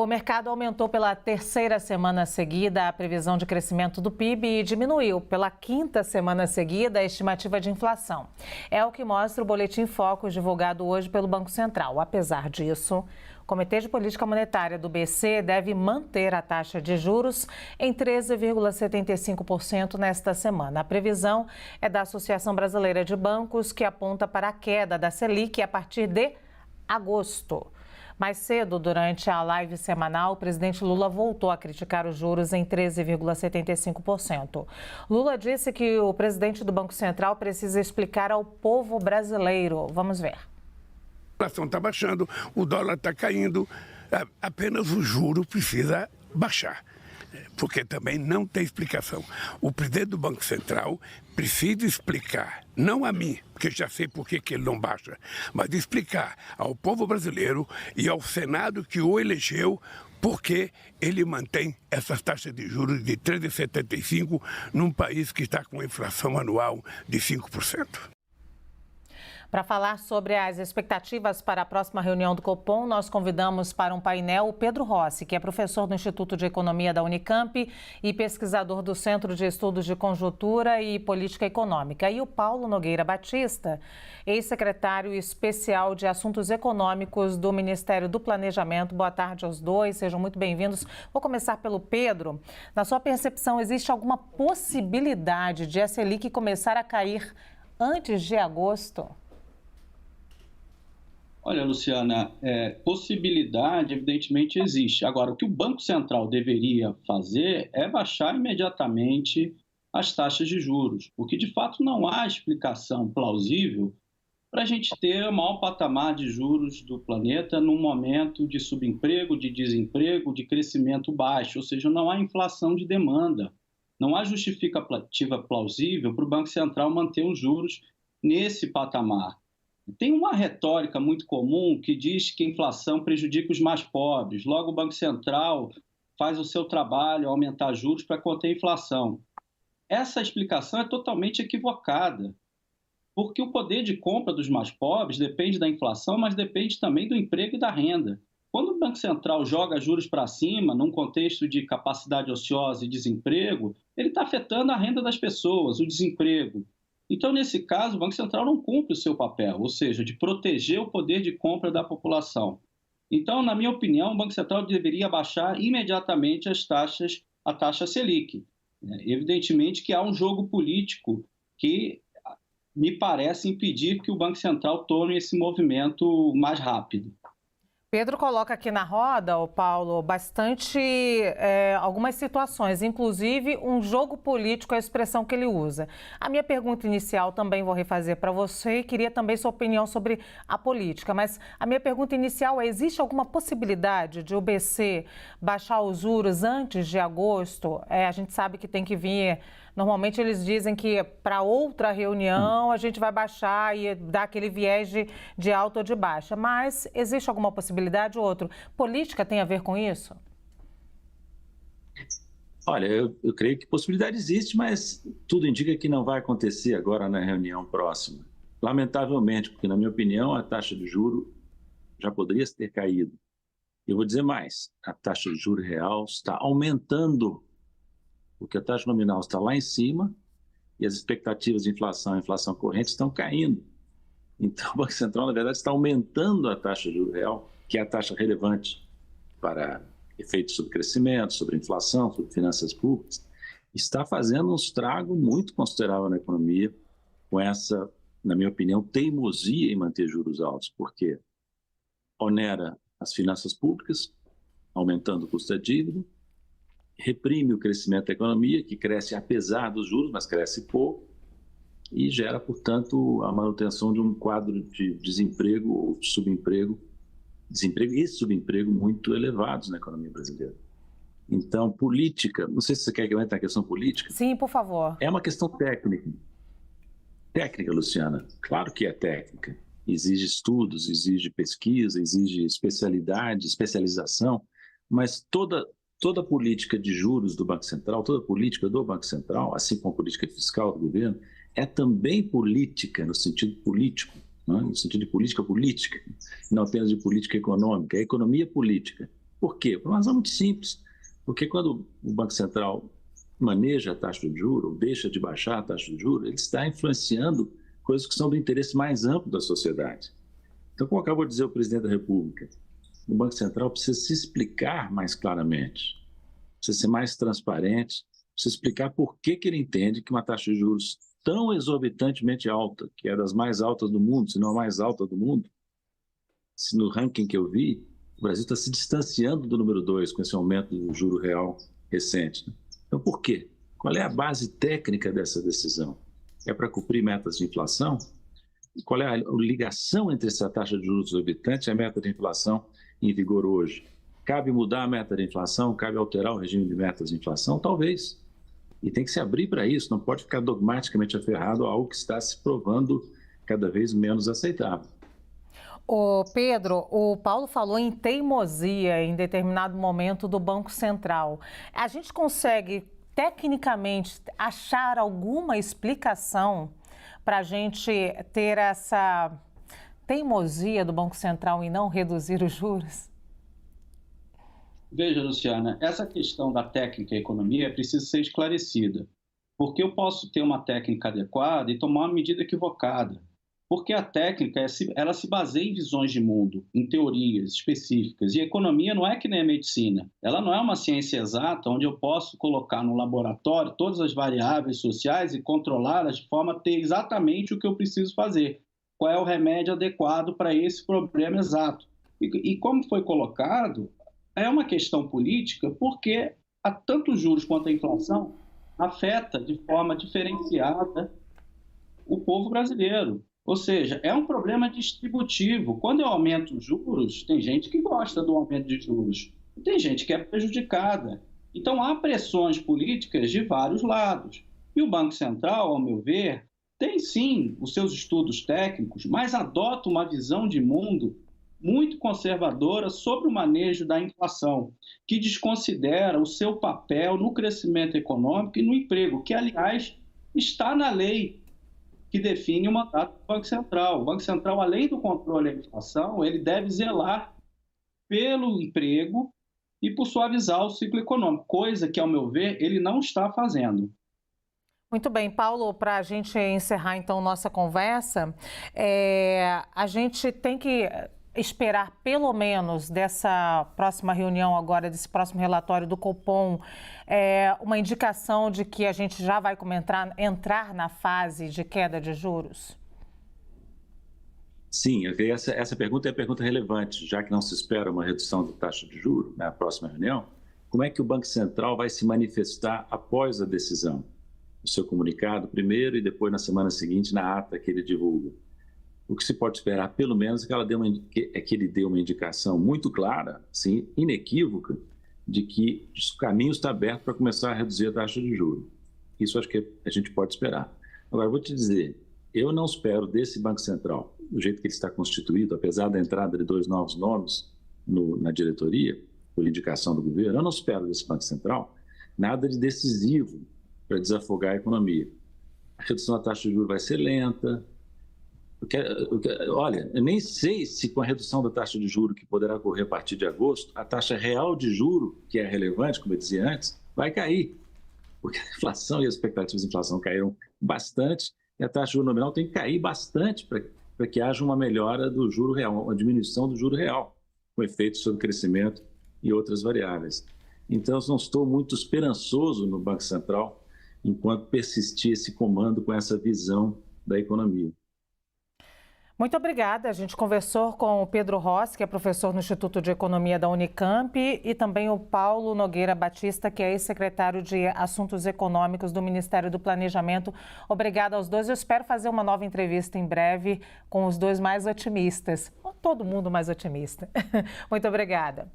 O mercado aumentou pela terceira semana seguida a previsão de crescimento do PIB e diminuiu pela quinta semana seguida a estimativa de inflação. É o que mostra o Boletim Focus divulgado hoje pelo Banco Central. Apesar disso, o Comitê de Política Monetária do BC deve manter a taxa de juros em 13,75% nesta semana. A previsão é da Associação Brasileira de Bancos, que aponta para a queda da Selic a partir de agosto. Mais cedo, durante a live semanal, o presidente Lula voltou a criticar os juros em 13,75%. Lula disse que o presidente do Banco Central precisa explicar ao povo brasileiro. Vamos ver. A inflação está baixando, o dólar está caindo, apenas o juro precisa baixar. Porque também não tem explicação. O presidente do Banco Central precisa explicar, não a mim, porque já sei por que ele não baixa, mas explicar ao povo brasileiro e ao Senado que o elegeu por que ele mantém essas taxas de juros de 13,75 num país que está com inflação anual de 5%. Para falar sobre as expectativas para a próxima reunião do Copom, nós convidamos para um painel o Pedro Rossi, que é professor do Instituto de Economia da Unicamp e pesquisador do Centro de Estudos de Conjuntura e Política Econômica, e o Paulo Nogueira Batista, ex-secretário especial de Assuntos Econômicos do Ministério do Planejamento. Boa tarde aos dois, sejam muito bem-vindos. Vou começar pelo Pedro. Na sua percepção, existe alguma possibilidade de a Selic começar a cair antes de agosto? Olha, Luciana, possibilidade evidentemente existe. Agora, o que o Banco Central deveria fazer é baixar imediatamente as taxas de juros, porque de fato não há explicação plausível para a gente ter o maior patamar de juros do planeta num momento de subemprego, de desemprego, de crescimento baixo, ou seja, não há inflação de demanda. Não há justificativa plausível para o Banco Central manter os juros nesse patamar. Tem uma retórica muito comum que diz que a inflação prejudica os mais pobres. Logo, o Banco Central faz o seu trabalho, aumentar juros para conter a inflação. Essa explicação é totalmente equivocada, porque o poder de compra dos mais pobres depende da inflação, mas depende também do emprego e da renda. Quando o Banco Central joga juros para cima, num contexto de capacidade ociosa e desemprego, ele está afetando a renda das pessoas, o desemprego. Então, nesse caso, o Banco Central não cumpre o seu papel, ou seja, de proteger o poder de compra da população. Então, na minha opinião, o Banco Central deveria baixar imediatamente a taxa Selic. Evidentemente que há um jogo político que me parece impedir que o Banco Central tome esse movimento mais rápido. Pedro coloca aqui na roda, Paulo, algumas situações, inclusive um jogo político, é a expressão que ele usa. A minha pergunta inicial também vou refazer para você e queria também sua opinião sobre a política, mas a minha pergunta inicial é: existe alguma possibilidade de o BC baixar os juros antes de agosto? A gente sabe que tem que vir. Normalmente eles dizem que para outra reunião a gente vai baixar e dar aquele viés de alta ou de baixa. Mas existe alguma possibilidade ou outra? Política tem a ver com isso? Olha, eu creio que possibilidade existe, mas tudo indica que não vai acontecer agora na reunião próxima. Lamentavelmente, porque na minha opinião a taxa de juros já poderia ter caído. Eu vou dizer mais, a taxa de juros real está aumentando, porque a taxa nominal está lá em cima e as expectativas de inflação e inflação corrente estão caindo. Então, o Banco Central, na verdade, está aumentando a taxa de juros real, que é a taxa relevante para efeitos sobre crescimento, sobre inflação, sobre finanças públicas, está fazendo um estrago muito considerável na economia com essa, na minha opinião, teimosia em manter juros altos, porque onera as finanças públicas, aumentando o custo da dívida, reprime o crescimento da economia, que cresce apesar dos juros, mas cresce pouco, e gera, portanto, a manutenção de um quadro de desemprego ou subemprego, desemprego e subemprego muito elevados na economia brasileira. Então, política, não sei se você quer que eu entre na questão política. Sim, por favor. É uma questão técnica. Técnica, Luciana, claro que é técnica. Exige estudos, exige pesquisa, exige especialidade, especialização, mas toda política de juros do Banco Central, toda política do Banco Central, assim como a política fiscal do governo, é também política no sentido político, né? No sentido de política política, não apenas de política econômica, é economia política. Por quê? Por uma razão muito simples. Porque quando o Banco Central maneja a taxa de juros, ou deixa de baixar a taxa de juros, ele está influenciando coisas que são do interesse mais amplo da sociedade. Então, como acabou de dizer o presidente da República, o Banco Central precisa se explicar mais claramente, precisa ser mais transparente, precisa explicar por que ele entende que uma taxa de juros tão exorbitantemente alta, que é das mais altas do mundo, se não a mais alta do mundo, se no ranking que eu vi, o Brasil está se distanciando do número 2 com esse aumento do juro real recente. Então, por quê? Qual é a base técnica dessa decisão? É para cumprir metas de inflação? Qual é a ligação entre essa taxa de juros exorbitante e a meta de inflação em vigor hoje? Cabe mudar a meta de inflação? Cabe alterar o regime de metas de inflação? Talvez. E tem que se abrir para isso, não pode ficar dogmaticamente aferrado a algo que está se provando cada vez menos aceitável. Ô Pedro, o Paulo falou em teimosia em determinado momento do Banco Central. A gente consegue, tecnicamente, achar alguma explicação para a gente ter essa teimosia do Banco Central em não reduzir os juros? Veja, Luciana, essa questão da técnica e economia precisa ser esclarecida, porque eu posso ter uma técnica adequada e tomar uma medida equivocada. Porque a técnica, ela se baseia em visões de mundo, em teorias específicas. E a economia não é que nem a medicina. Ela não é uma ciência exata onde eu posso colocar no laboratório todas as variáveis sociais e controlá-las de forma a ter exatamente o que eu preciso fazer. Qual é o remédio adequado para esse problema exato. E como foi colocado, é uma questão política porque tanto os juros quanto a inflação afeta de forma diferenciada o povo brasileiro. Ou seja, é um problema distributivo. Quando eu aumento os juros, tem gente que gosta do aumento de juros, e tem gente que é prejudicada. Então, há pressões políticas de vários lados. E o Banco Central, ao meu ver, tem sim os seus estudos técnicos, mas adota uma visão de mundo muito conservadora sobre o manejo da inflação, que desconsidera o seu papel no crescimento econômico e no emprego, que, aliás, está na lei que define o mandato do Banco Central. O Banco Central, além do controle da inflação, ele deve zelar pelo emprego e por suavizar o ciclo econômico, coisa que, ao meu ver, ele não está fazendo. Muito bem, Paulo, para a gente encerrar então nossa conversa, a gente tem que esperar pelo menos dessa próxima reunião agora, desse próximo relatório do Copom, uma indicação de que a gente já vai entrar na fase de queda de juros? Sim, essa pergunta é a pergunta relevante, já que não se espera uma redução da taxa de juros na próxima reunião. Como é que o Banco Central vai se manifestar após a decisão? O seu comunicado primeiro e depois na semana seguinte na ata que ele divulga. O que se pode esperar, pelo menos, é que ele dê uma indicação muito clara, sim, inequívoca, de que o caminho está aberto para começar a reduzir a taxa de juros. Isso acho que a gente pode esperar. Agora, vou te dizer, eu não espero desse Banco Central, do jeito que ele está constituído, apesar da entrada de 2 novos nomes na diretoria, por indicação do governo, eu não espero desse Banco Central nada de decisivo para desafogar a economia. A redução da taxa de juros vai ser lenta. Olha, eu nem sei se com a redução da taxa de juros que poderá ocorrer a partir de agosto, a taxa real de juros, que é relevante, como eu dizia antes, vai cair. Porque a inflação e as expectativas de inflação caíram bastante e a taxa de juros nominal tem que cair bastante para que haja uma melhora do juro real, uma diminuição do juro real, com efeito sobre o crescimento e outras variáveis. Então, eu não estou muito esperançoso no Banco Central enquanto persistir esse comando com essa visão da economia. Muito obrigada. A gente conversou com o Pedro Rossi, que é professor no Instituto de Economia da Unicamp, e também o Paulo Nogueira Batista, que é ex-secretário de Assuntos Econômicos do Ministério do Planejamento. Obrigada aos dois. Eu espero fazer uma nova entrevista em breve com os dois mais otimistas. Todo mundo mais otimista. Muito obrigada.